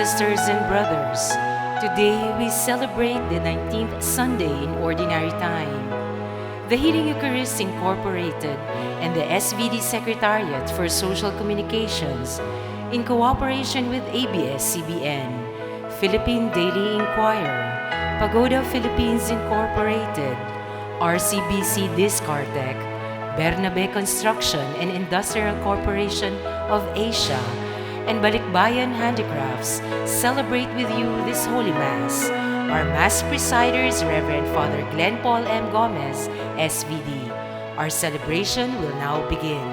sisters and brothers, today we celebrate the 19th Sunday in Ordinary Time. The Healing Eucharist Incorporated and the SVD Secretariat for Social Communications, in cooperation with ABS-CBN, Philippine Daily Inquirer, Pagoda Philippines Incorporated, RCBC Discartec, Bernabe Construction and Industrial Corporation of Asia, and Balikbayan Handicrafts celebrate with you this Holy Mass. Our Mass presider is Reverend Father Glenn Paul M. Gomez, SVD. Our celebration will now begin.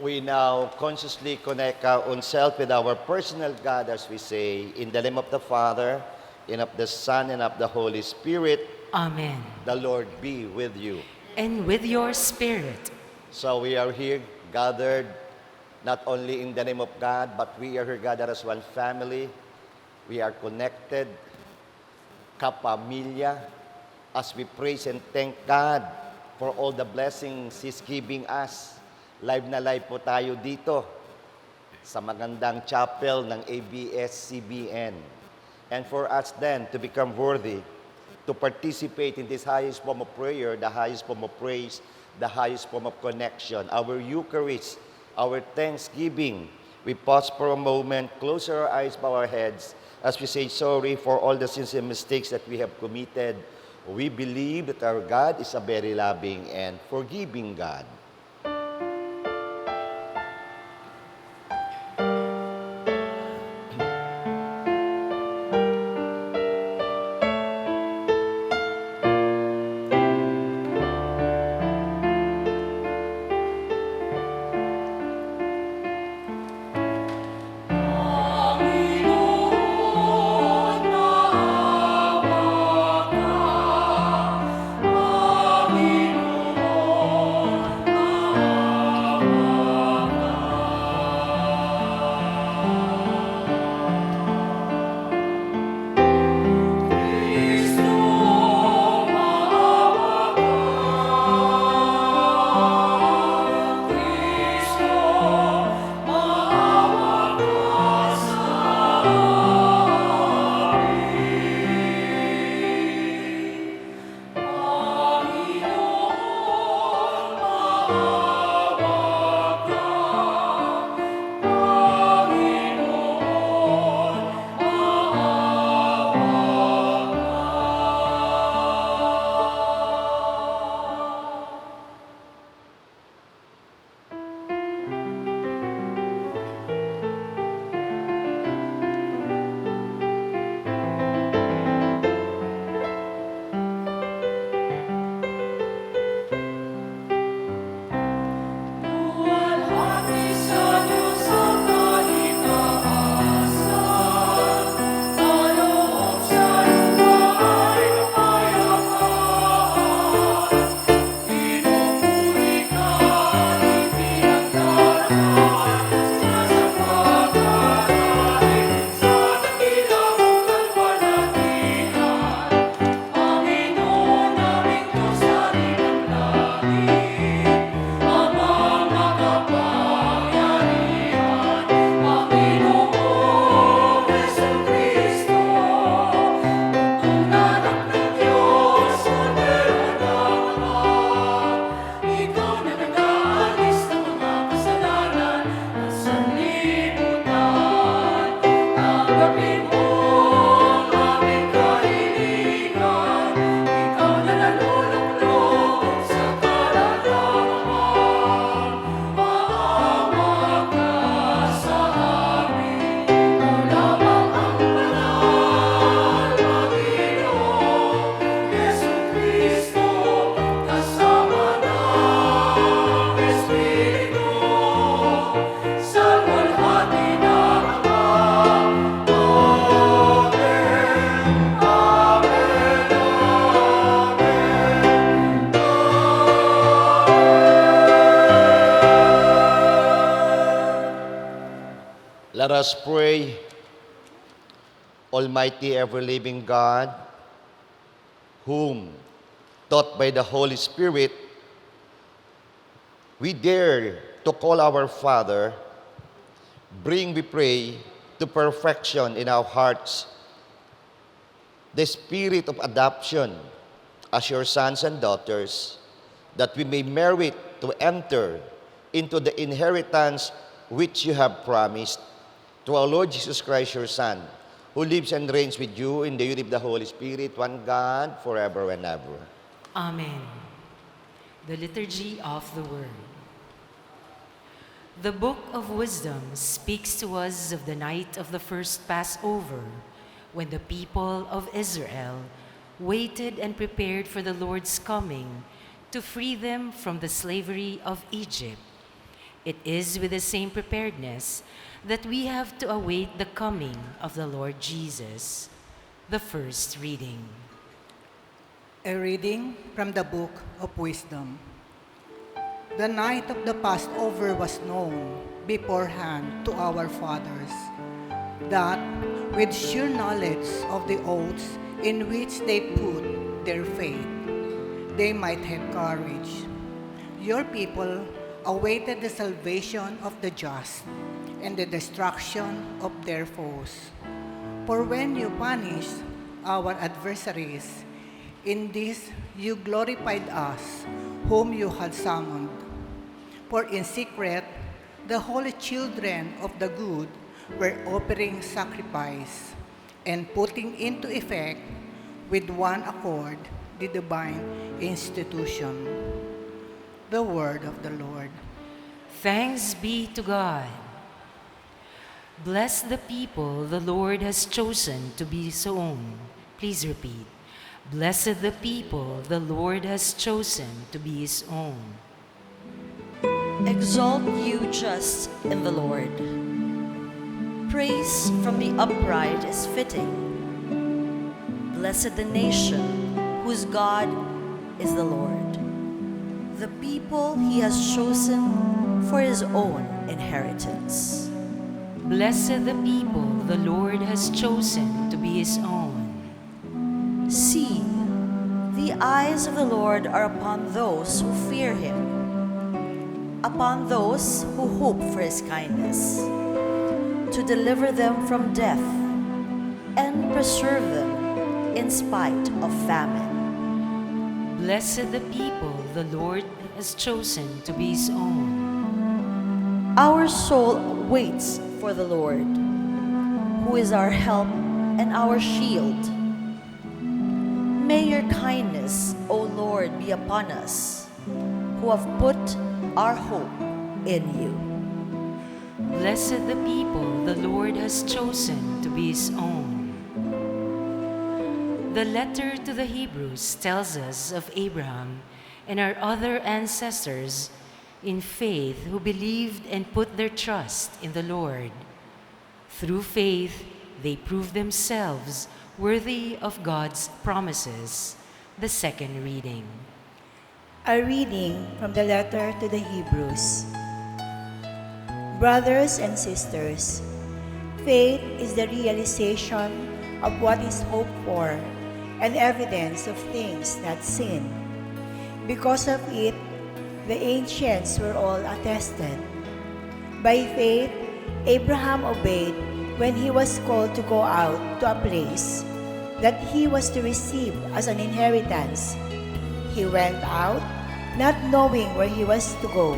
We now consciously connect our own self with our personal God as we say, in the name of the Father, and of the Son, and of the Holy Spirit. Amen. The Lord be with you. And with your spirit. So we are here gathered not only in the name of God, but we are here gathered as one family. We are connected, kapamilya, as we praise and thank God for all the blessings He's giving us. Live na live po tayo dito sa magandang chapel ng ABS-CBN. And for us then to become worthy to participate in this highest form of prayer, the highest form of praise, the highest form of connection, our Eucharist, our thanksgiving. We pause for a moment, close our eyes, bow our heads, as we say sorry for all the sins and mistakes that we have committed. We believe that our God is a very loving and forgiving God. Let us pray. Almighty ever-living God, whom, taught by the Holy Spirit, we dare to call our Father, bring, we pray, to perfection in our hearts the spirit of adoption as your sons and daughters, that we may merit to enter into the inheritance which you have promised. To our Lord Jesus Christ, your Son, who lives and reigns with you in the unity of the Holy Spirit, one God, forever and ever. Amen. The Liturgy of the Word. The Book of Wisdom speaks to us of the night of the first Passover, when the people of Israel waited and prepared for the Lord's coming to free them from the slavery of Egypt. It is with the same preparedness that we have to await the coming of the Lord Jesus. The first reading. A reading from the Book of Wisdom. The night of the Passover was known beforehand to our fathers, that with sure knowledge of the oaths in which they put their faith, they might have courage. Your people awaited the salvation of the just and the destruction of their foes. For when you punished our adversaries, in this you glorified us, whom you had summoned. For in secret, the holy children of the good were offering sacrifice and putting into effect with one accord the divine institution. The word of the Lord. Thanks be to God. Bless the people the Lord has chosen to be his own. Please repeat. Blessed the people the Lord has chosen to be his own. Exalt you just in the Lord. Praise from the upright is fitting. Blessed the nation whose God is the Lord, the people he has chosen for his own inheritance. Blessed the people the Lord has chosen to be his own. See, the eyes of the Lord are upon those who fear him, upon those who hope for his kindness, to deliver them from death and preserve them in spite of famine. Blessed the people the Lord has chosen to be his own. Our soul waits for the Lord, who is our help and our shield. May your kindness, O Lord, be upon us, who have put our hope in you. Blessed the people the Lord has chosen to be his own. The letter to the Hebrews tells us of Abraham and our other ancestors in faith who believed and put their trust in the Lord. Through faith, they proved themselves worthy of God's promises. The second reading. A reading from the letter to the Hebrews. Brothers and sisters, faith is the realization of what is hoped for and evidence of things not seen. Because of it, the ancients were all attested. By faith, Abraham obeyed when he was called to go out to a place that he was to receive as an inheritance. He went out, not knowing where he was to go.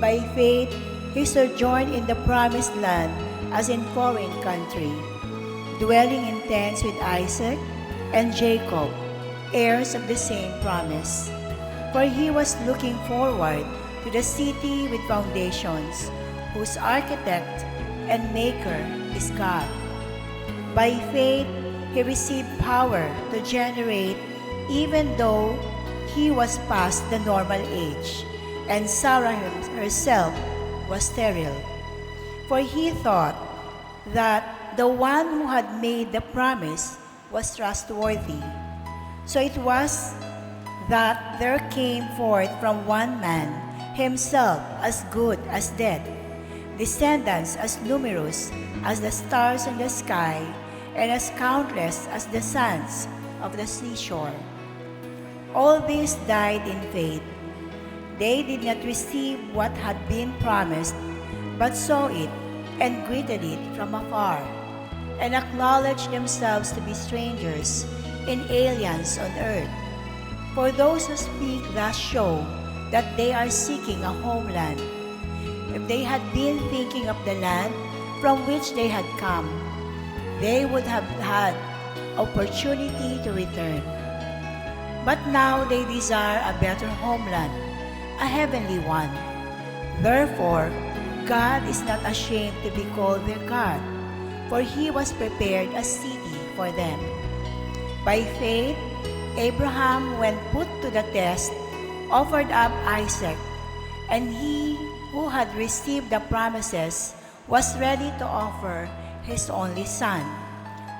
By faith, he sojourned in the promised land as in foreign country, dwelling in tents with Isaac and Jacob, heirs of the same promise. For he was looking forward to the city with foundations, whose architect and maker is God. By faith, he received power to generate even though he was past the normal age, and Sarah herself was sterile. For he thought that the one who had made the promise was trustworthy. So it was that there came forth from one man, himself as good as dead, descendants as numerous as the stars in the sky, and as countless as the sands of the seashore. All these died in faith. They did not receive what had been promised, but saw it and greeted it from afar, and acknowledged themselves to be strangers and aliens on earth. For those who speak thus show that they are seeking a homeland. If they had been thinking of the land from which they had come, they would have had opportunity to return. But now they desire a better homeland, a heavenly one. Therefore, God is not ashamed to be called their God, for he was prepared a city for them. By faith, Abraham, when put to the test, offered up Isaac, and he who had received the promises was ready to offer his only son,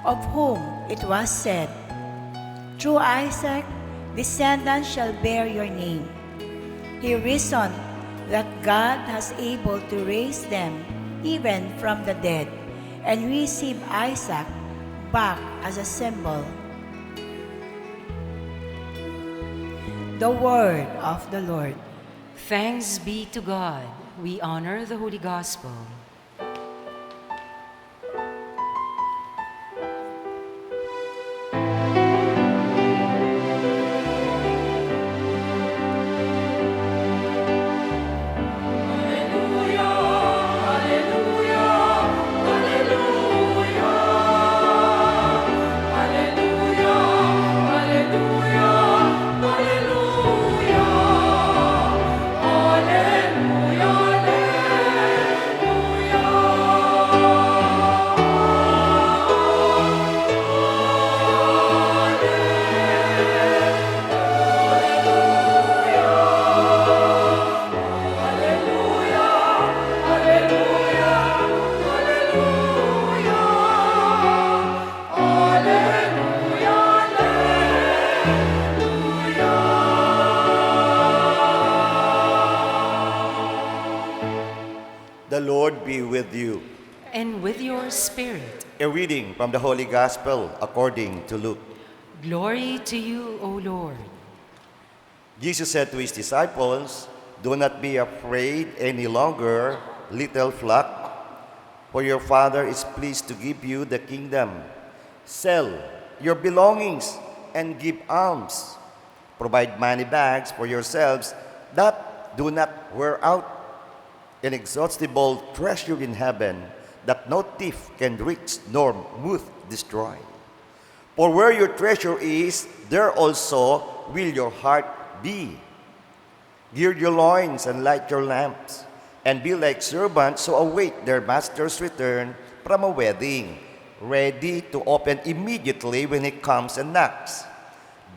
of whom it was said, "Through Isaac, descendants shall bear your name." He reasoned that God has able to raise them even from the dead, and receive Isaac back as a symbol. The word of the Lord. Thanks be to God. We honor the Holy Gospel. The Lord be with you. And with your spirit. A reading from the Holy Gospel according to Luke. Glory to you, O Lord. Jesus said to his disciples, "Do not be afraid any longer, little flock, for your Father is pleased to give you the kingdom. Sell your belongings and give alms. Provide money bags for yourselves that do not wear out, inexhaustible treasure in heaven that no thief can reach nor moth destroy. For where your treasure is, there also will your heart be. Gird your loins and light your lamps, and be like servants who await their master's return from a wedding, ready to open immediately when he comes and knocks.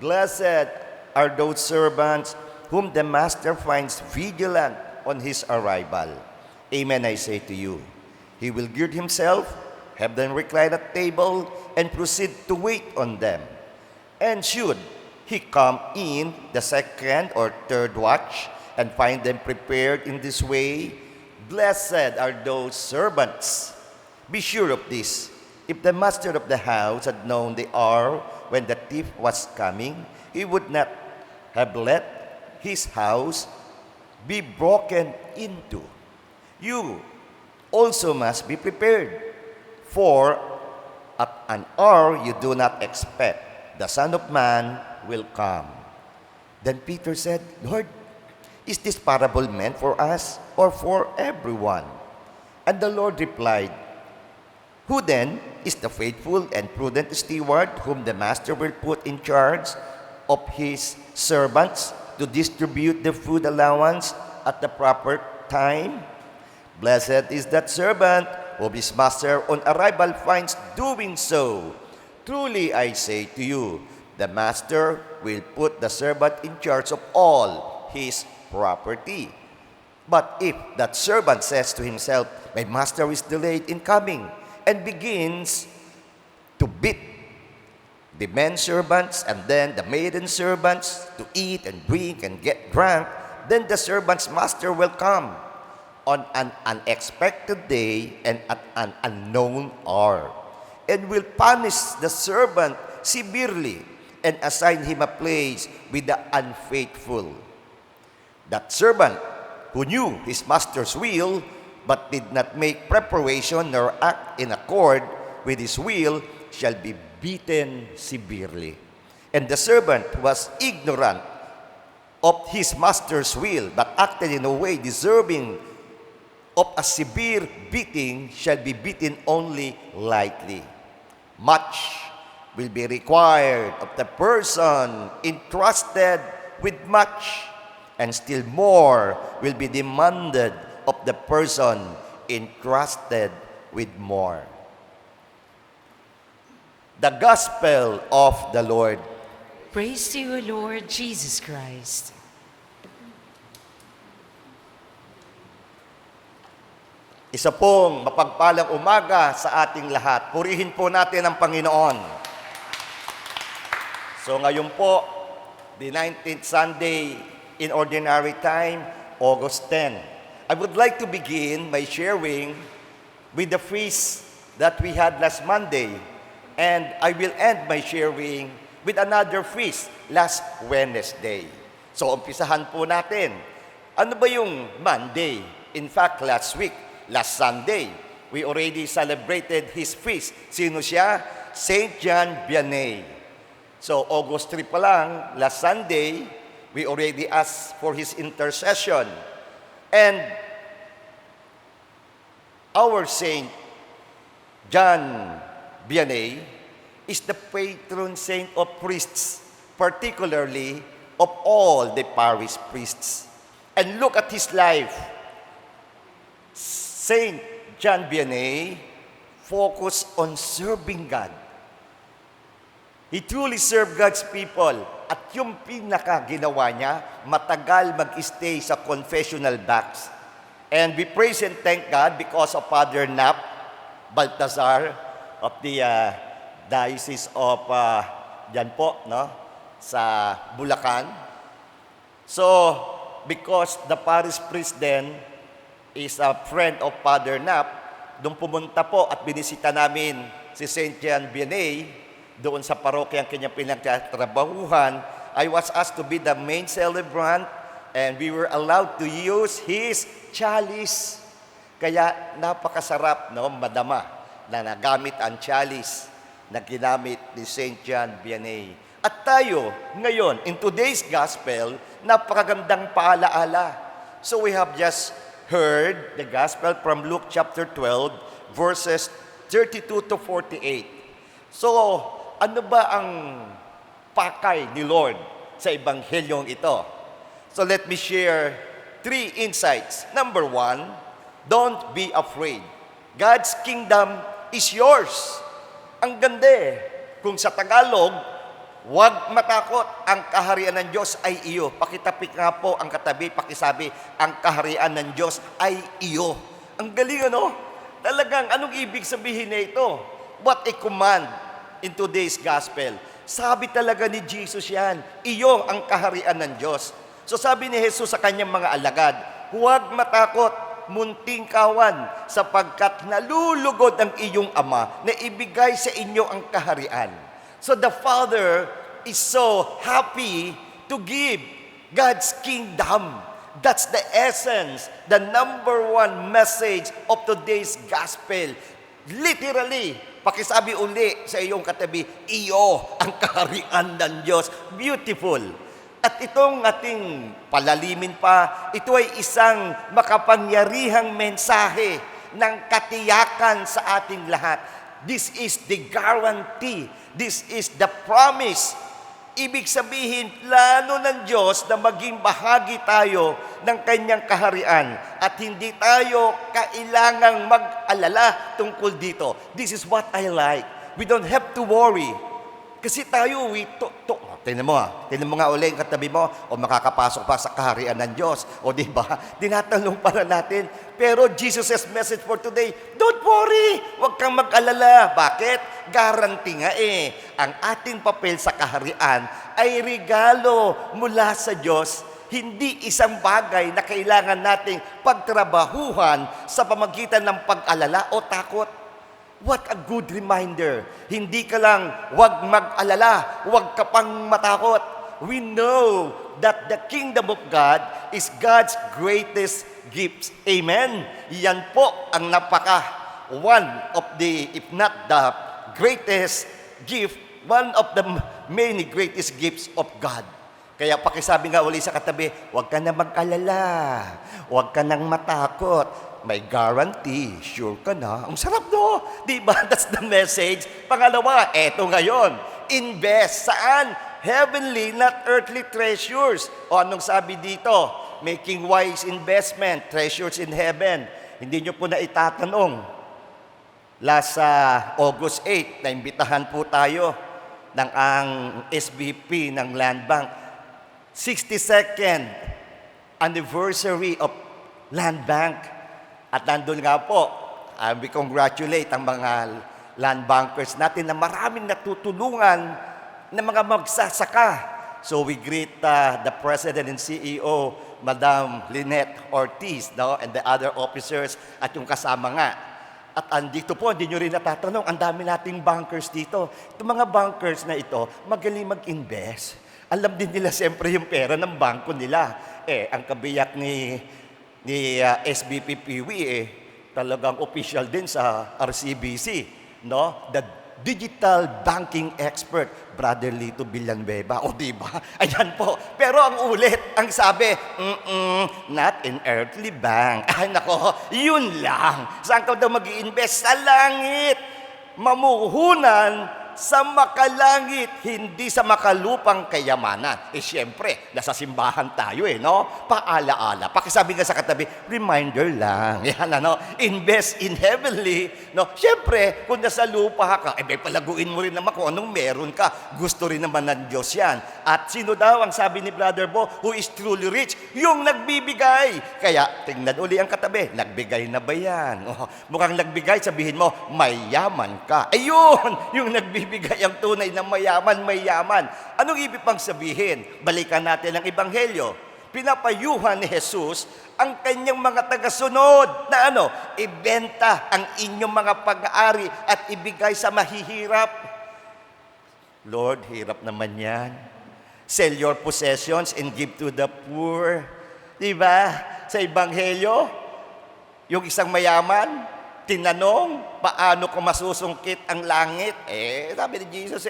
Blessed are those servants whom the master finds vigilant on his arrival. Amen, I say to you. He will gird himself, have them recline at table, and proceed to wait on them. And should he come in the second or third watch and find them prepared in this way, blessed are those servants. Be sure of this. If the master of the house had known the hour when the thief was coming, he would not have let his house be broken into. You also must be prepared, for at an hour you do not expect, the Son of Man will come." Then Peter said, "Lord, is this parable meant for us or for everyone?" And the Lord replied, Who then is the faithful and prudent steward whom the master will put in charge of his servants to distribute the food allowance at the proper time? Blessed is that servant whom his master on arrival finds doing so. Truly I say to you, the master will put the servant in charge of all his property. But if that servant says to himself, my master is delayed in coming, and begins to beat the men servants and then the maiden servants to eat and drink and get drunk, then the servant's master will come on an unexpected day and at an unknown hour, and will punish the servant severely and assign him a place with the unfaithful. That servant who knew his master's will but did not make preparation nor act in accord with his will shall be beaten severely. And the servant who was ignorant of his master's will but acted in a way deserving of a severe beating shall be beaten only lightly. Much will be required of the person entrusted with much, and still more will be demanded of the person entrusted with more. The Gospel of the Lord. Praise to you, Lord Jesus Christ. Isa pong mapagpalang umaga sa ating lahat. Purihin po natin ang Panginoon. So ngayon po, the 19th Sunday in Ordinary Time, August 10. I would like to begin by sharing with the feast that we had last Monday, and I will end my sharing with another feast last Wednesday. So umpisahan po natin. Ano ba yung Monday? In fact, last Sunday, we already celebrated his feast. Sino siya? Saint John Vianney. So August 3 pa lang, last Sunday, we already asked for his intercession. And our Saint John Vianney is the patron saint of priests, particularly of all the parish priests. And look at his life. Saint John Vianney focused on serving God. He truly served God's people. At yung pinaka ginawa niya, matagal mag-stay sa confessional box. And we praise and thank God because of Father Nap Baltazar of the Diocese of dyan po, no? Sa Bulacan. So, because the parish priest then is a friend of Father Nap, doon pumunta po at binisita namin si Saint John Vianney doon sa parokya ang kanyang pinagtatrabahuhan. I was asked to be the main celebrant and we were allowed to use his chalice. Kaya napakasarap, no, madama na nagamit ang chalice na ginamit ni Saint John Vianney. At tayo, ngayon, in today's gospel, napakagandang paalaala. So we have just heard the gospel from Luke chapter 12, verses 32 to 48. So, ano ba ang pakay ni Lord sa ebanghelyong ito? So let me share 3 insights. Number 1, don't be afraid. God's kingdom is yours. Ang ganda eh. Kung sa Tagalog, huwag matakot, ang kaharian ng Diyos ay iyo. Pakitapik nga po ang katabi, pakisabi, ang kaharian ng Diyos ay iyo. Ang galing ano? Talagang, anong ibig sabihin na ito? What a command in today's gospel. Sabi talaga ni Jesus yan, iyo ang kaharian ng Diyos. So sabi ni Jesus sa kanyang mga alagad, huwag matakot, munting kawan, sapagkat nalulugod ang iyong Ama na ibigay sa inyo ang kaharian. So the Father is so happy to give God's kingdom. That's the essence, the number 1 message of today's gospel. Literally, pakisabi uli sa iyong katabi, iyo ang kaharian ng Diyos. Beautiful. At itong ating palalimin pa, ito ay isang makapangyarihang mensahe ng katiyakan sa ating lahat. This is the guarantee. This is the promise. Ibig sabihin, plano ng Diyos na maging bahagi tayo ng Kanyang kaharian at hindi tayo kailangang mag-alala tungkol dito. This is what I like. We don't have to worry. Kasi tayo, tingnan mo nga uli yung katabi mo, o makakapasok pa sa kaharian ng Diyos. O di ba? Tinatanong para natin. Pero Jesus' message for today, don't worry, huwag kang mag-alala. Bakit? Guarantee nga ang ating papel sa kaharian ay regalo mula sa Diyos, hindi isang bagay na kailangan nating pagtrabahuhan sa pamagitan ng pag-alala o takot. What a good reminder. Hindi ka lang wag mag-alala, wag ka pang matakot. We know that the kingdom of God is God's greatest gifts. Amen? Yan po ang one of the, if not the greatest gift, one of the many greatest gifts of God. Kaya pakisabi nga uli sa katabi, huwag ka na mag-alala, huwag ka nang matakot. May guarantee, sure ka na. Ang sarap, no? Diba? That's the message. Pangalawa, eto ngayon, invest. Saan? Heavenly, not earthly treasures. O anong sabi dito? Making wise investment, treasures in heaven. Hindi nyo po na itatanong. Last August 8, naimbitahan po tayo ng ang SBP ng Land Bank. 62nd anniversary of Land Bank. At nandun nga po, we congratulate ang mga land bankers natin na maraming natutulungan ng mga magsasaka. So we greet the President and CEO, Madam Lynette Ortiz, no? And the other officers at yung kasama nga. At andito po, hindi nyo rin natatanong, ang dami nating bankers dito. Itong mga bankers na ito, magaling mag-invest. Alam din nila siyempre yung pera ng bangko nila. Ang kabiyak ni SBP Piwi, talagang official din sa RCBC, no? The digital banking expert, Brother Lito Villanueva. O diba? Ayan po. Pero ang ulit, ang sabi, not in earthly bank. Ay nako, yun lang. Saan ka daw mag-i-invest? Sa langit. Mamuhunan sa makalangit, hindi sa makalupang kayamanan. Siyempre, nasa simbahan tayo no? Paalaala. Pakisabi nga sa katabi, reminder lang. Yan, invest in heavenly. No? Siyempre, kung nasa lupa ka, may palaguin mo rin naman kung anong meron ka. Gusto rin naman ng Diyos yan. At sino daw ang sabi ni Brother Bo, who is truly rich? Yung nagbibigay. Kaya, tingnan uli ang katabi, nagbigay na ba yan? Mukhang nagbigay, sabihin mo, mayaman ka. Ayun, yung nagbibigay ang tunay na mayaman. Anong ibig pang sabihin? Balikan natin ang Ebanghelyo. Pinapayuhan ni Jesus ang kanyang mga tagasunod na ibenta ang inyong mga pag-aari at ibigay sa mahihirap. Lord, hirap naman yan. Sell your possessions and give to the poor. Diba? Sa Ebanghelyo, yung isang mayaman, tinanong, paano ko masusungkit ang langit? Sabi ni Jesus,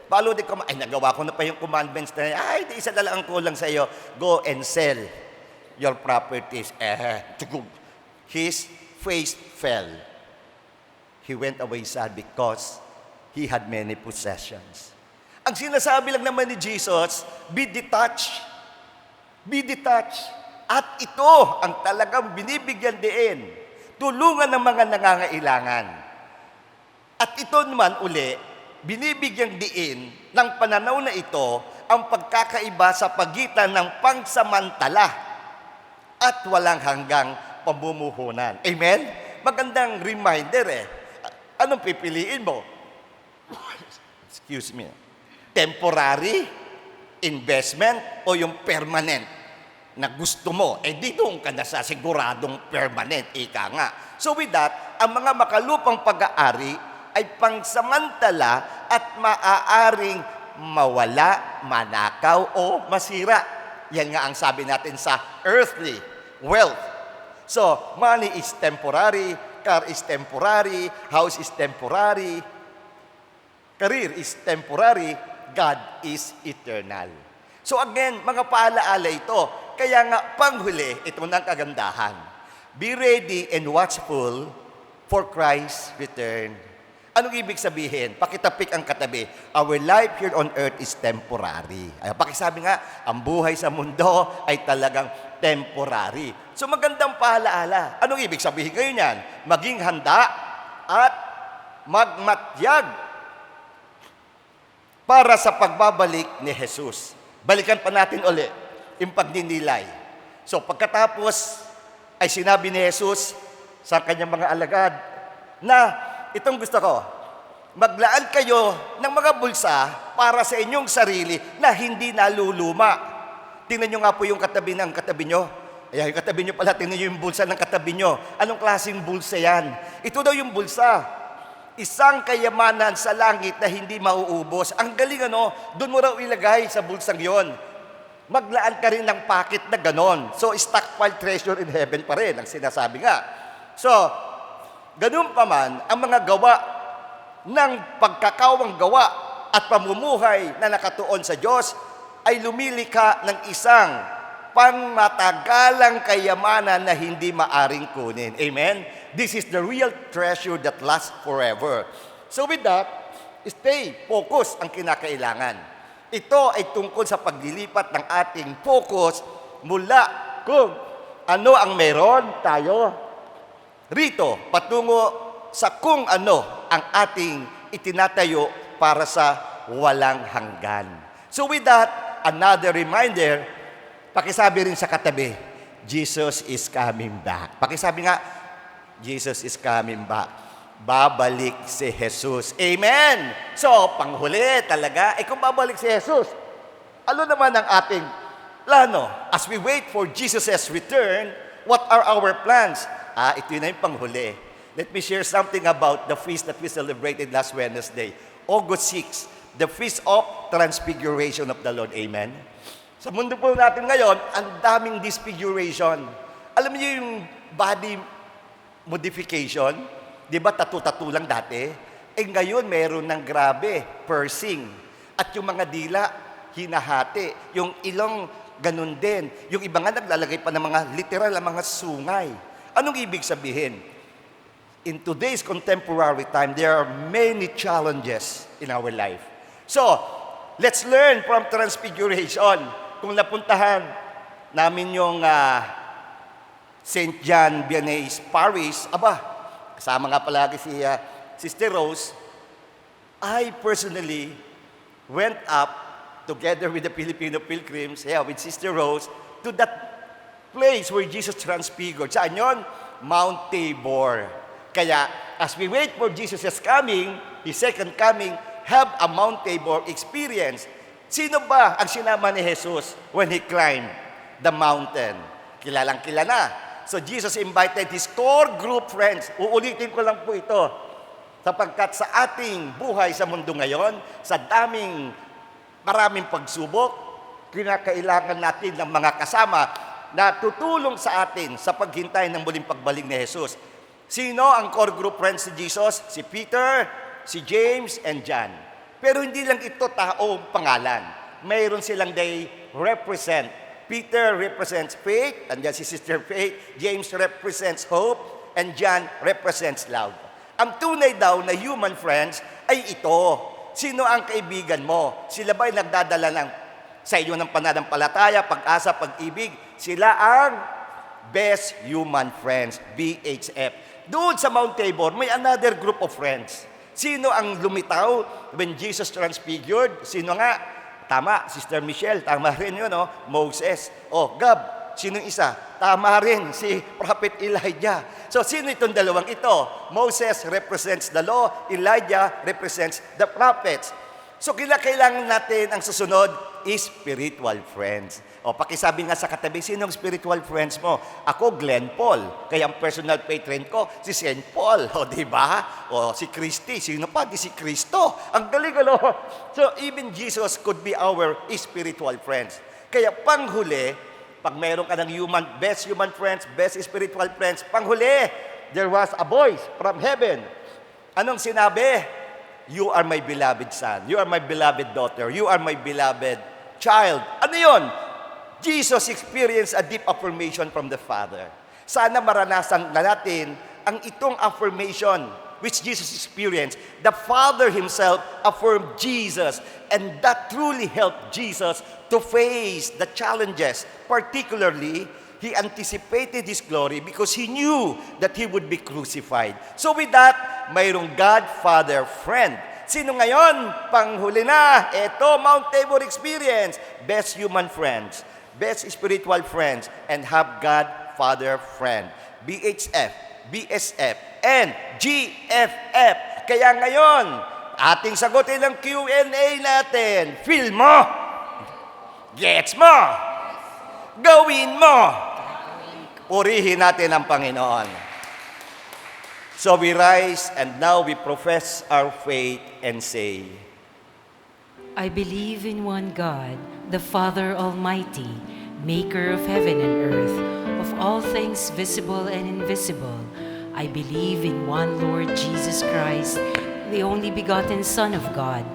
follow the command. Nagawa ko na pa yung commandments na, di isa na lang ang kulang sa iyo. Go and sell your properties. His face fell. He went away sad because he had many possessions. Ang sinasabi lang naman ni Jesus, be detached. Be detached. At ito ang talagang binibigyan din. Tulungan ng mga nangangailangan. At ito naman uli, binibigyang diin ng pananaw na ito ang pagkakaiba sa pagitan ng pangsamantala at walang hanggang pamumuhunan. Amen? Magandang reminder Anong pipiliin mo? Excuse me. Temporary investment o yung permanent na gusto mo, di doon ka na sa siguradong permanent, ika nga. So with that, ang mga makalupang pag-aari ay pangsamantala at maaaring mawala, manakaw o masira. Yan nga ang sabi natin sa earthly wealth. So, money is temporary, car is temporary, house is temporary, career is temporary, God is eternal. So again, mga paalaala ito. Kaya nga, panghuli, ito na ang kagandahan. Be ready and watchful for Christ's return. Anong ibig sabihin? Pakitapik ang katabi. Our life here on earth is temporary. Ay, pakisabi nga, ang buhay sa mundo ay talagang temporary. So magandang paalaala. Anong ibig sabihin ngayon yan? Maging handa at magmatyag para sa pagbabalik ni Jesus. Balikan pa natin uli yung pagninilay. So pagkatapos ay sinabi ni Jesus sa kanyang mga alagad na itong gusto ko, maglaan kayo ng mga bulsa para sa inyong sarili na hindi naluluma. Tingnan nyo nga po yung katabi ng katabi nyo. Ayan, yung katabi nyo pala, tingnan nyo yung bulsa ng katabi nyo. Anong klaseng bulsa yan? Ito daw yung bulsa. Isang kayamanan sa langit na hindi mauubos. Ang galing doon mo raw ilagay sa bulsang yon. Maglaan ka rin ng packet na ganon. So, stockpile treasure in heaven pa rin, ang sinasabi nga. So, ganun pa man, ang mga gawa ng pagkakawang gawa at pamumuhay na nakatuon sa Diyos ay lumilika ng isang pangmatagalang kayamanan na hindi maaring kunin. Amen? This is the real treasure that lasts forever. So with that, stay focus ang kinakailangan. Ito ay tungkol sa paglilipat ng ating focus mula kung ano ang meron tayo rito, patungo sa kung ano ang ating itinatayo para sa walang hanggan. So with that, another reminder, pakisabi rin sa katabi, Jesus is coming back. Pakisabi nga, Jesus is coming back. Babalik si Jesus. Amen! So, panghuli talaga, kung babalik si Jesus, ano naman ang ating plano? As we wait for Jesus' return, what are our plans? Ito na yung panghuli. Let me share something about the feast that we celebrated last Wednesday. August 6, the Feast of Transfiguration of the Lord. Amen? Sa mundo po natin ngayon, ang daming disfiguration. Alam niyo yung body modification? Di ba tattoo-tattoo lang dati? Ngayon, meron ng grabe, piercing. At yung mga dila, hinahati. Yung ilong, ganun din. Yung iba nga naglalagay pa ng mga literal na mga sungay. Anong ibig sabihin? In today's contemporary time, there are many challenges in our life. So, let's learn from Transfiguration. Kung napuntahan namin yung St. John Vianney's Parish, kasama nga palagi si Sister Rose, I personally went up together with the Filipino pilgrims, with Sister Rose, to that place where Jesus transfigured. Saan yun? Mount Tabor. Kaya, as we wait for Jesus' coming, His second coming, have a Mount Tabor experience. Sino ba ang sinama ni Jesus when He climbed the mountain? Kilalang kilala. So Jesus invited His core group friends. Uulitin ko lang po ito. Sapagkat sa ating buhay sa mundo ngayon, sa maraming pagsubok, kinakailangan natin ng mga kasama na tutulong sa atin sa paghintay ng muling pagbalik ni Jesus. Sino ang core group friends ni Jesus? Si Peter, si James, and John. Pero hindi lang ito taong pangalan. Mayroon silang they represent. Peter represents faith, and yan si Sister Faith. James represents hope, and John represents love. Ang tunay daw na human friends ay ito. Sino ang kaibigan mo? Sila ba'y nagdadala sa inyo ng pananampalataya, pag-asa, pag-ibig? Sila ang best human friends, BHF. Doon sa Mount Tabor, may another group of friends. Sino ang lumitaw when Jesus transfigured? Sino nga? Tama, Sister Michelle, tama rin yun, Moses. Gab, sino isa? Tama rin, si Prophet Elijah. So, sino itong dalawang ito? Moses represents the law, Elijah represents the prophets. So, kailangan natin ang susunod is spiritual friends. Pakisabi nga sa katabi, sinong spiritual friends mo? Ako, Glenn Paul. Kaya ang personal patron ko, si St. Paul. Di ba? Si Christy. Sino pa? Di si Cristo. Ang galing, So, even Jesus could be our spiritual friends. Kaya panghuli, pag mayroon ka ng best human friends, best spiritual friends, panghuli, there was a voice from heaven. Anong sinabi? You are my beloved son. You are my beloved daughter. You are my beloved child. Ano yun? Jesus experienced a deep affirmation from the Father. Sana maranasan na natin ang itong affirmation which Jesus experienced. The Father Himself affirmed Jesus, and that truly helped Jesus to face the challenges. Particularly, He anticipated His glory because He knew that He would be crucified. So with that, mayroong God, Father, Friend. Sino ngayon? Panghuli na. Ito, Mount Tabor experience. Best human friends, best spiritual friends, and have God, Father, Friend. BHF, BSF, and GFF. Kaya ngayon, ating sagutin ang Q&A natin. Feel mo? Gets mo? Gawin mo? Purihin natin ang Panginoon. So we rise and now we profess our faith and say, I believe in one God, the Father Almighty, maker of heaven and earth, of all things visible and invisible. I believe in one Lord Jesus Christ, the only begotten Son of God,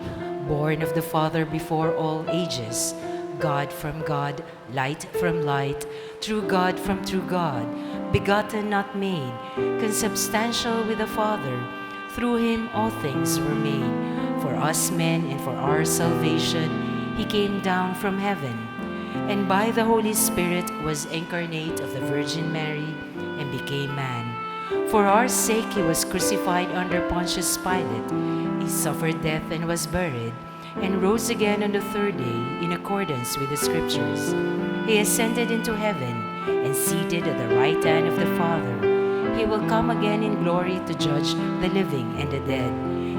born of the Father before all ages, God from God, light from light, true God from true God, begotten, not made, consubstantial with the Father. Through Him all things were made. For us men and for our salvation, He came down from heaven, and by the Holy Spirit was incarnate of the Virgin Mary and became man. For our sake He was crucified under Pontius Pilate. He suffered death and was buried, and rose again on the third day in accordance with the Scriptures. He ascended into heaven and seated at the right hand of the Father. He will come again in glory to judge the living and the dead,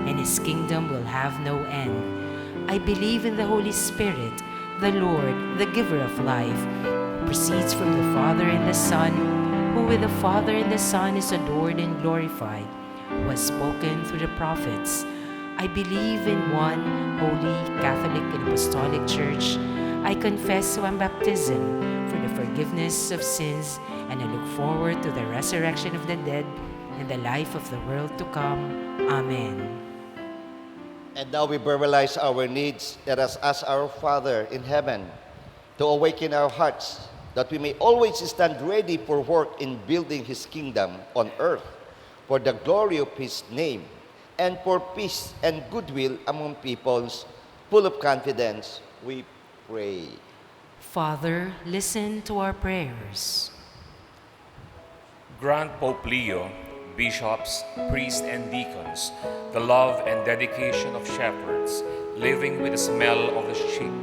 and His kingdom will have no end. I believe in the Holy Spirit, the Lord, the giver of life, who proceeds from the Father and the Son, who with the Father and the Son is adored and glorified, who has spoken through the prophets. I believe in one holy, Catholic, and Apostolic Church. I confess one baptism for the forgiveness of sins, and I look forward to the resurrection of the dead and the life of the world to come. Amen. and now we verbalize our needs. Let us ask our Father in heaven to awaken our hearts, that we may always stand ready for work in building His kingdom on earth, for the glory of His name, and for peace and goodwill among peoples. Full of confidence, we pray. Father, listen to our prayers. Grant Pope Leo, bishops, priests, and deacons the love and dedication of shepherds living with the smell of the sheep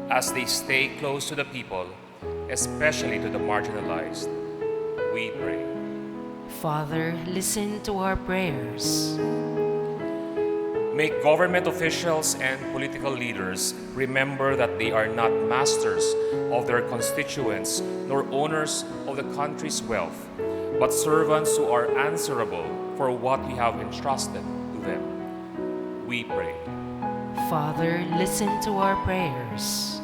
as they stay close to the people, especially to the marginalized. We pray. Father, listen to our prayers. Make government officials and political leaders remember that they are not masters of their constituents nor owners of the country's wealth, but servants who are answerable for what we have entrusted to them. We pray. Father, listen to our prayers.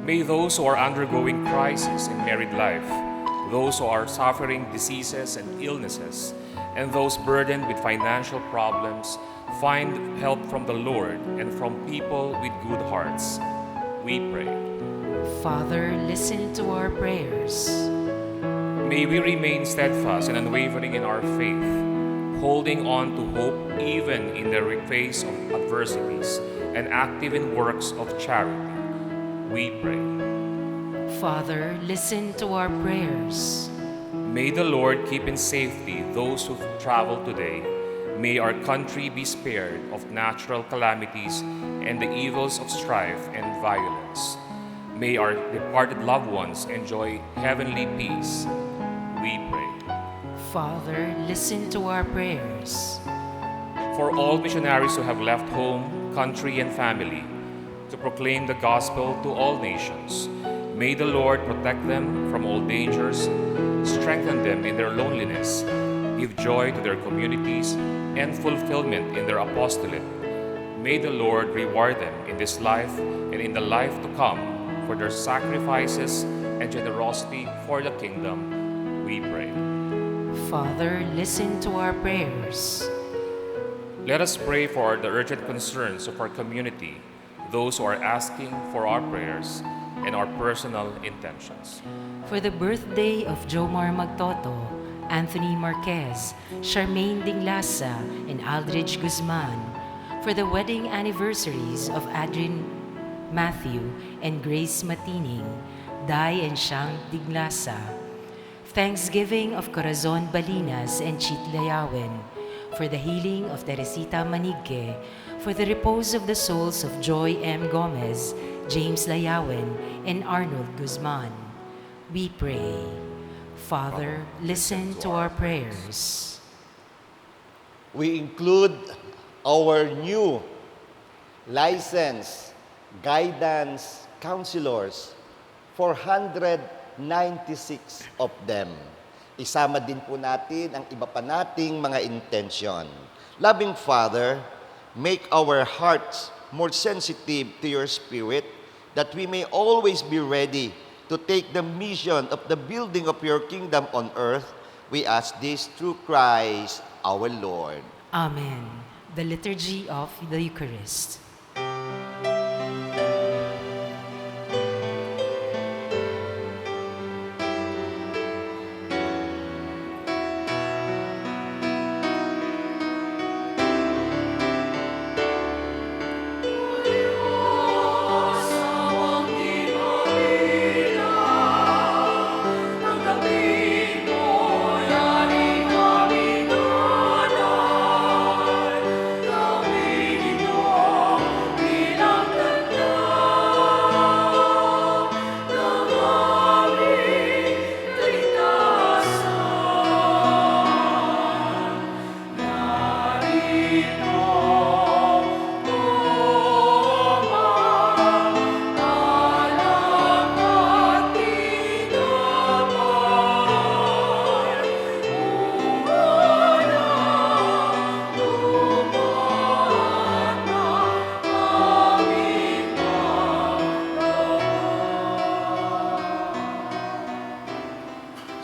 May those who are undergoing crisis in married life, those who are suffering diseases and illnesses, and those burdened with financial problems find help from the Lord and from people with good hearts. We pray. Father, listen to our prayers. May we remain steadfast and unwavering in our faith, holding on to hope even in the face of adversities, and active in works of charity. We pray. Father, listen to our prayers. May the Lord keep in safety those who travel today. May our country be spared of natural calamities and the evils of strife and violence. May our departed loved ones enjoy heavenly peace. We pray. Father, listen to our prayers. For all missionaries who have left home, country, and family to proclaim the gospel to all nations, may the Lord protect them from all dangers, strengthen them in their loneliness, give joy to their communities, and fulfillment in their apostolate. May the Lord reward them in this life and in the life to come for their sacrifices and generosity for the kingdom. We pray. Father, listen to our prayers. Let us pray for the urgent concerns of our community, those who are asking for our prayers, and our personal intentions. For the birthday of Jomar Magtoto, Anthony Marquez, Charmaine Dinglasa, and Aldridge Guzman, for the wedding anniversaries of Adrian Matthew and Grace Matining, Dai and Shang Dinglasa. Thanksgiving of Corazon Balinas and Chit Layawen, for the healing of Teresita Manigque, for the repose of the souls of Joy M. Gomez, James Layawen, and Arnold Guzman. We pray. Father, listen to our prayers. We include our new licensed guidance counselors, 496 of them. Isama din po natin ang iba pa nating mga intention. Loving Father, make our hearts more sensitive to your Spirit, that we may always be ready to take the mission of the building of your kingdom on earth. We ask this through Christ our Lord. Amen. The Liturgy of the Eucharist.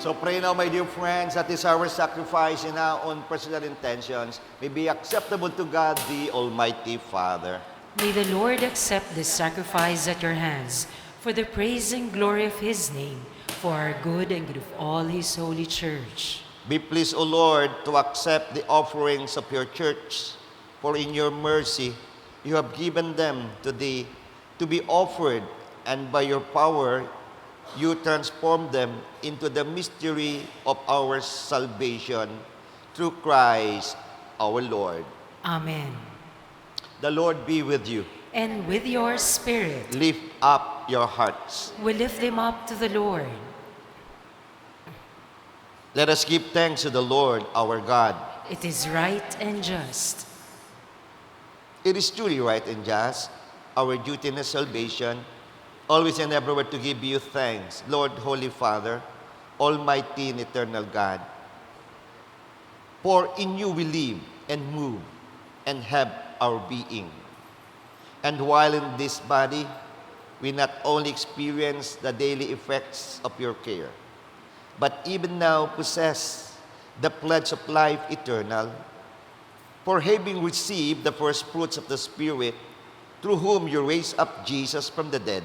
So pray now, my dear friends, that is our sacrifice and our own personal intentions may be acceptable to God, the Almighty Father. May the Lord accept this sacrifice at your hands for the praise and glory of his name, for our good and good of all his holy church. Be pleased, O Lord, to accept the offerings of your church, for in your mercy you have given them today to be offered, and by your power you transform them into the mystery of our salvation through Christ our Lord. Amen. The Lord be with you. And with your spirit, Lift up your hearts. we lift them up to the Lord. Let us give thanks to the Lord our God. It is right and just. It is truly right and just, our duty in salvation, always and everywhere to give you thanks, Lord, Holy Father, Almighty and eternal God. For in you we live and move and have our being. And while in this body, we not only experience the daily effects of your care, but even now possess the pledge of life eternal. For having received the first fruits of the Spirit, through whom you raised up Jesus from the dead,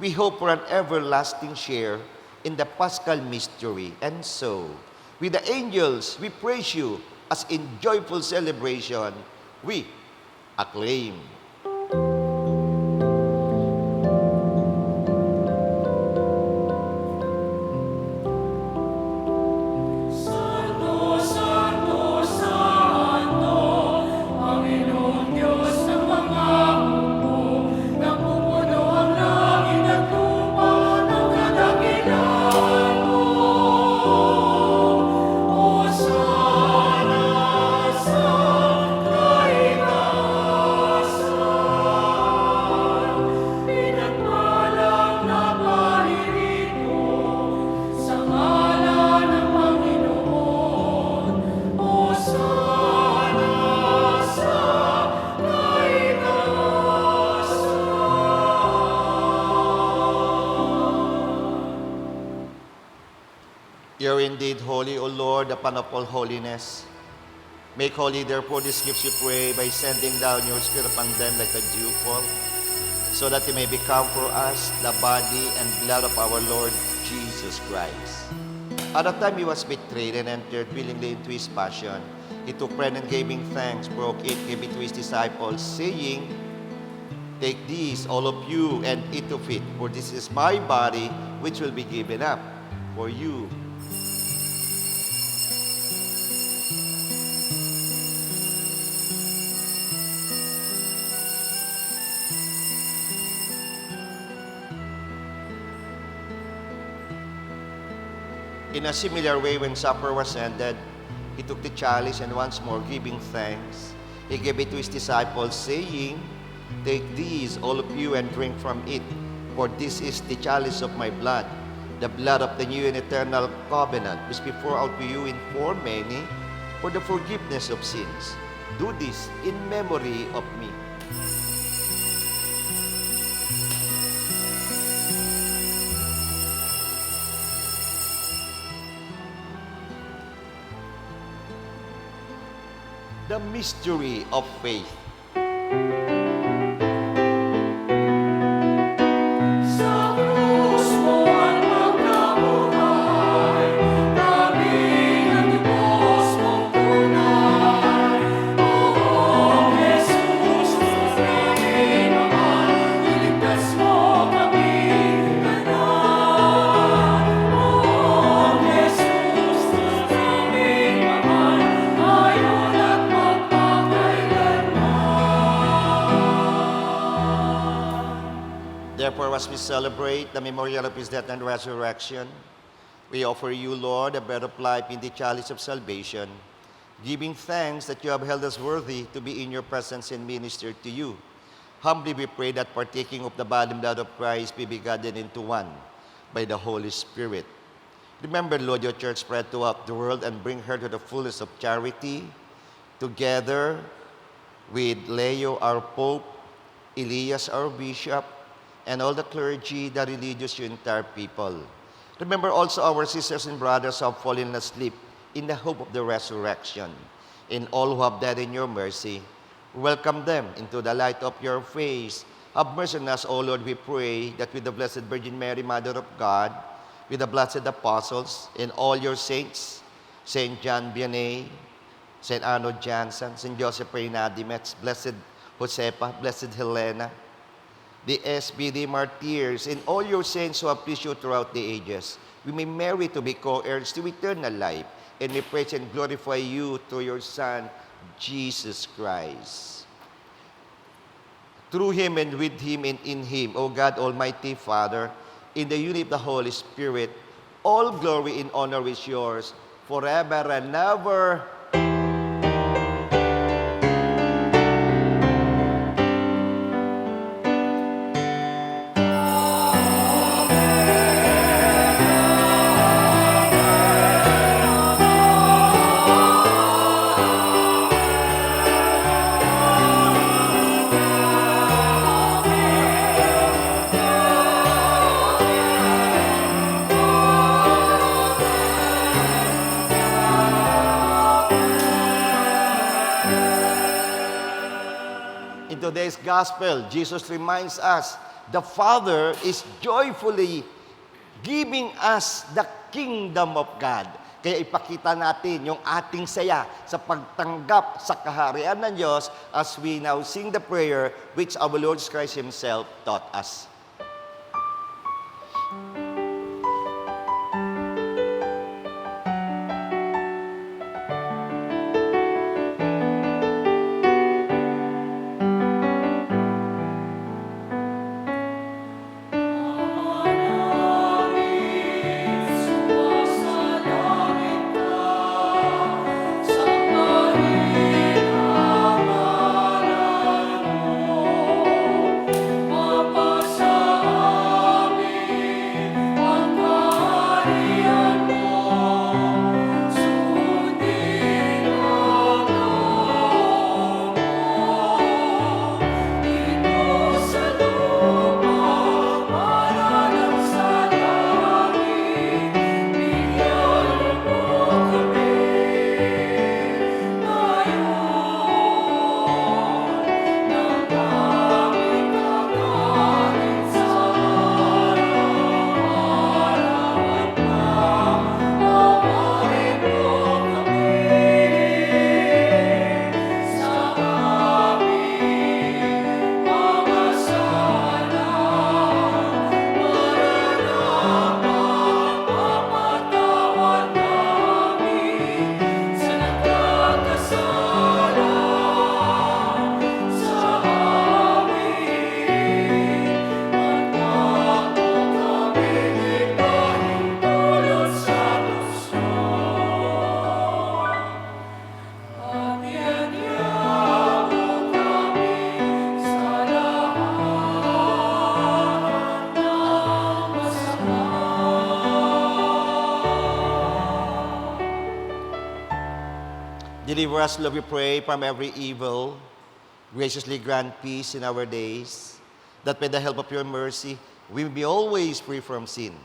we hope for an everlasting share in the Paschal mystery. And so, with the angels, we praise you as in joyful celebration, we acclaim. You are indeed holy, O Lord, upon of all holiness. Make holy, therefore, these gifts, we pray, by sending down your Spirit upon them like a dewfall, so that they may become for us the body and blood of our Lord Jesus Christ. At the time he was betrayed and entered willingly into his passion, he took bread and giving thanks, broke it, gave it to his disciples, saying, "Take this, all of you, and eat of it, for this is my body, which will be given up for you." In a similar way, when supper was ended, he took the chalice and once more giving thanks, he gave it to his disciples, saying, "Take these, all of you, and drink from it, for this is the chalice of my blood, the blood of the new and eternal covenant, which be poured out to you in for many for the forgiveness of sins. Do this in memory of me." The mystery of faith. Therefore, as we celebrate the memorial of his death and resurrection, we offer you, Lord, the bread of life in the chalice of salvation, giving thanks that you have held us worthy to be in your presence and minister to you. Humbly we pray that partaking of the body and blood of Christ be begotten into one by the Holy Spirit. Remember, Lord, your church spread throughout the world and bring her to the fullness of charity, together with Leo, our Pope, Elias, our Bishop, and all the clergy, the religious, your entire people. Remember also our sisters and brothers who have fallen asleep in the hope of the resurrection, and all who have died in your mercy. Welcome them into the light of your face. Have mercy on us, O Lord, we pray, that with the Blessed Virgin Mary, Mother of God, with the blessed apostles, and all your saints, Saint John Vianney, Saint Arnold Janssen, Saint Joseph Reynadimetz, Blessed Josepa, Blessed Helena, the SBD martyrs, and all your saints who have pleased you throughout the ages, we may merit to be co-heirs to eternal life, and we praise and glorify you through your Son, Jesus Christ. Through him and with him and in him, O God, Almighty Father, in the unity of the Holy Spirit, all glory and honor is yours forever and ever. Today's gospel, Jesus reminds us the Father is joyfully giving us the kingdom of God. Kaya ipakita natin yung ating saya sa pagtanggap sa kaharian ng Diyos as we now sing the prayer which our Lord Christ Himself taught us. Papa Deliver us, Lord, we pray, from every evil. Graciously grant peace in our days, that by the help of your mercy, we will be always free from sin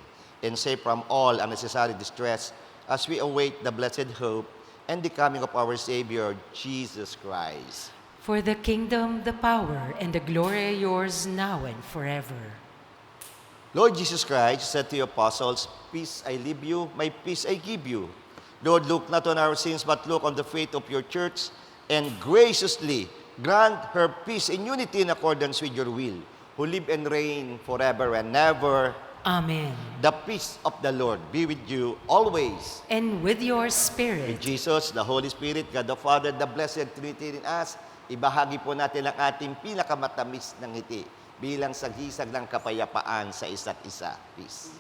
and safe from all unnecessary distress as we await the blessed hope and the coming of our Savior, Jesus Christ. For the kingdom, the power, and the glory are yours now and forever. Lord Jesus Christ said to your apostles, peace I leave you, my peace I give you. Lord, look not on our sins, but look on the faith of your church, and graciously grant her peace and unity in accordance with your will, who live and reign forever and ever. Amen. The peace of the Lord be with you always. And with your With spirit, Jesus, the Holy Spirit, God the Father, the Blessed Trinity in us, ibahagi po natin ang ating pinakamatamis ng ngiti bilang sagisag ng kapayapaan sa isa't isa. Peace.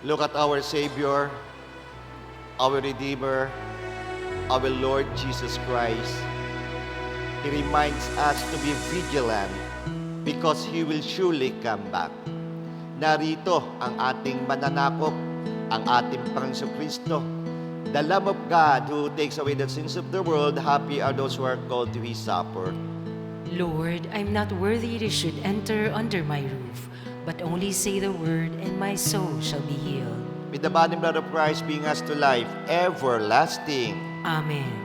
Look at our Savior, our Redeemer, our Lord Jesus Christ. He reminds us to be vigilant because He will surely come back. Narito ang ating mananakop, ang ating Panginoon Kristo, the Lamb of God who takes away the sins of the world. Happy are those who are called to His supper. Lord, I'm not worthy you should enter under my roof, but only say the word, and my soul shall be healed. With the body and blood of Christ being us to life everlasting. Amen.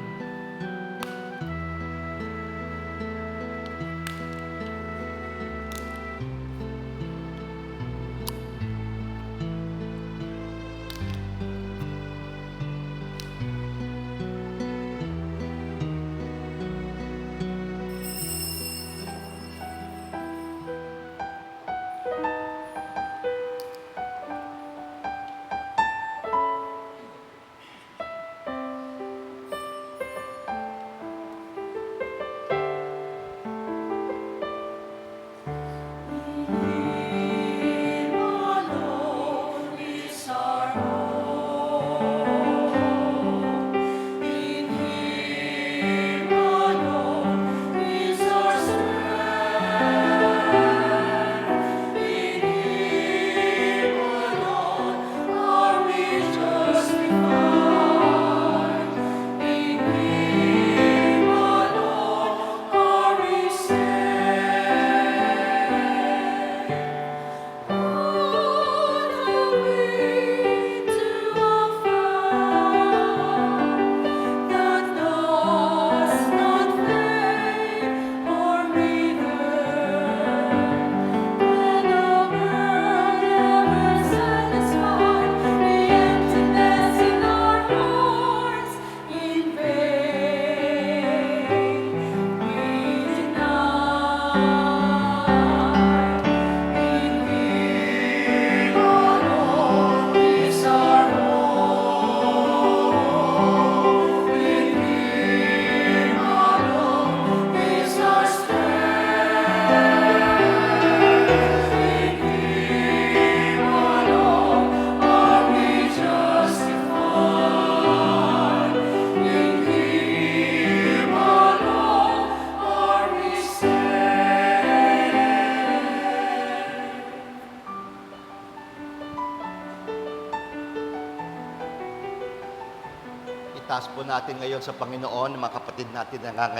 Itaas po natin ngayon sa Panginoon ang mga kapatid natin na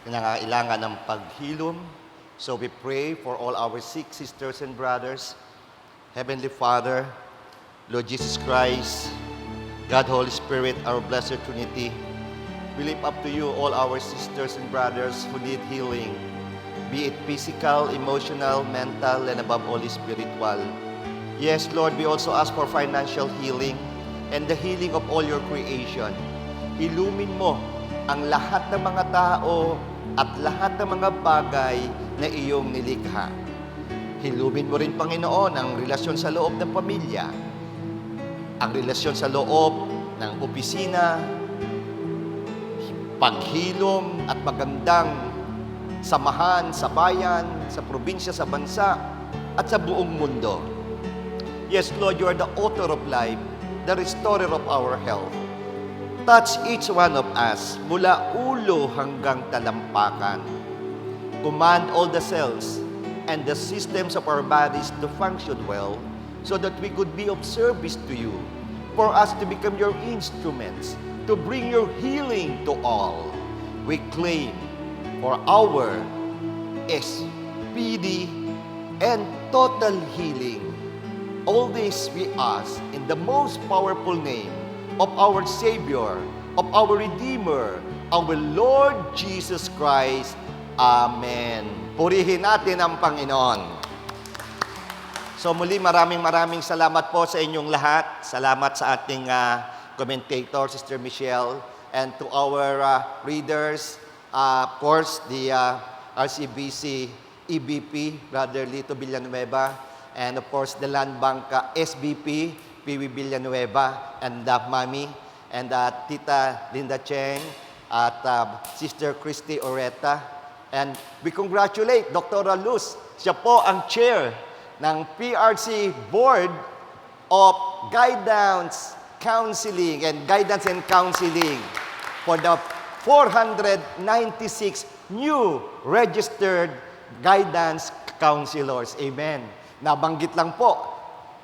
nangangailangan ng paghilom. So we pray for all our sick sisters and brothers. Heavenly Father, Lord Jesus Christ, God, Holy Spirit, our blessed Trinity, we lift up to you all our sisters and brothers who need healing, be it physical, emotional, mental, and above all, spiritual. Yes, Lord, we also ask for financial healing and the healing of all your creation. Ilumin mo ang lahat ng mga tao at lahat ng mga bagay na iyong nilikha. Hilumin mo rin, Panginoon, ang relasyon sa loob ng pamilya, ang relasyon sa loob ng opisina, paghilom at magandang samahan sa bayan, sa probinsya, sa bansa, at sa buong mundo. Yes, Lord, you are the author of life, the restorer of our health. Touch each one of us mula ulo hanggang talampakan. Command all the cells and the systems of our bodies to function well so that we could be of service to you, for us to become your instruments, to bring your healing to all. We claim for our speedy and total healing. All this we ask in the most powerful name of our Savior, of our Redeemer, our Lord Jesus Christ. Amen. Purihin natin ang Panginoon. So muli, maraming salamat po sa inyong lahat. Salamat sa ating commentator, Sister Michelle, and to our readers, of course, the RCBC EBP, Brother Lito Villanueva, and of course, the Land Bank SBP, PV Villanueva, and Mami, and Tita Linda Cheng, at Sister Christy Oreta. And we congratulate Dr. Luz. Siya po ang chair ng PRC Board of Guidance Counseling and Counseling for the 496 new registered guidance counselors. Amen. Nabanggit lang po.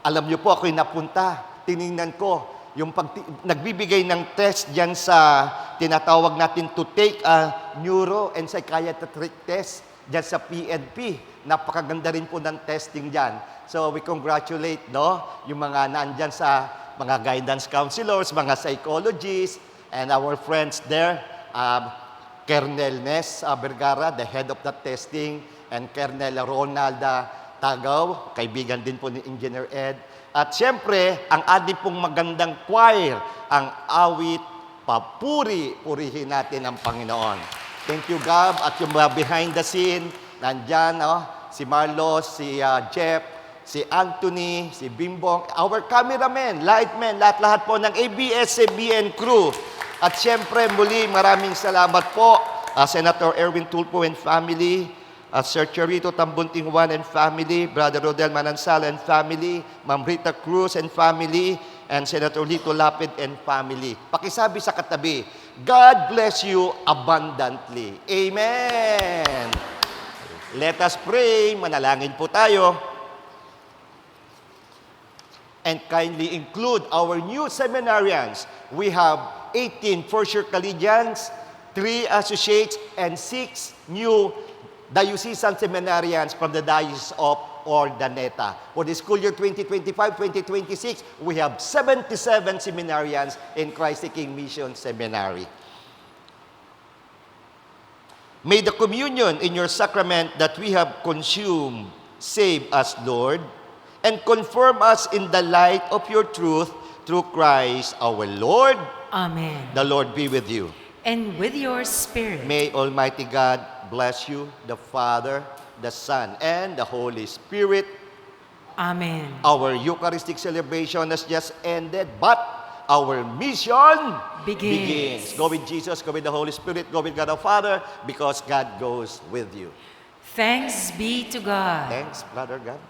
Alam niyo po, ako'y napunta. Tiningnan ko yung nagbibigay ng test dyan sa tinatawag natin to take a neuro and psychiatric test dyan sa PNP. Napakaganda rin po ng testing dyan. So we congratulate yung mga nandyan sa mga guidance counselors, mga psychologists, and our friends there, Colonel Nes Vergara, the head of the testing, and Colonel Ronald Tagaw, kaibigan din po ni Engineer Ed. At siyempre, ang ating pong magandang choir, ang awit, purihin natin ang Panginoon. Thank you, Gab. At yung behind the scene, nandyan, si Marlos, si Jeff, si Anthony, si Bimbong, our cameramen, lightmen, lahat-lahat po ng ABS-CBN crew. At siyempre, muli, maraming salamat po, Senator Erwin Tulfo and family, Sir Charito Tambunting Juan and family, Brother Rodel Manansal and family, Ma'am Rita Cruz and family, and Senator Lito Lapid and family. Pakisabi sa katabi, God bless you abundantly. Amen! Let us pray. Manalangin po tayo. And kindly include our new seminarians. We have 18 first-year collegians, 3 associates, and 6 new diocesan seminarians from the Diocese of Urdaneta. For the school year 2025-2026, we have 77 seminarians in Christ the King Mission Seminary. May the communion in your sacrament that we have consumed save us, Lord, and confirm us in the light of your truth through Christ our Lord. Amen. The Lord be with you. And with your spirit. May Almighty God bless you, the Father, the Son, and the Holy Spirit. Amen. Our Eucharistic celebration has just ended, but our mission begins. Go with Jesus, go with the Holy Spirit, go with God our Father, because God goes with you. Thanks be to God. Thanks, Brother God.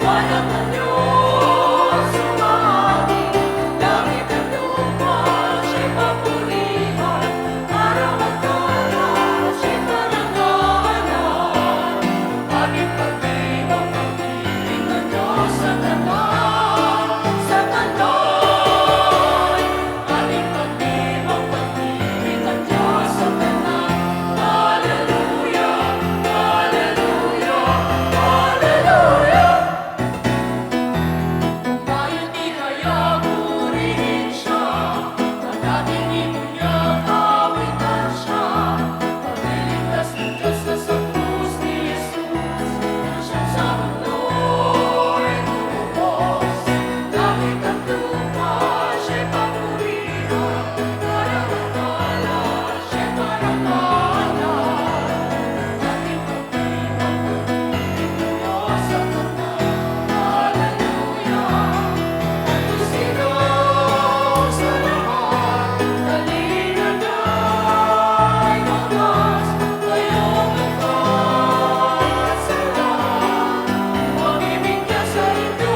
one of the new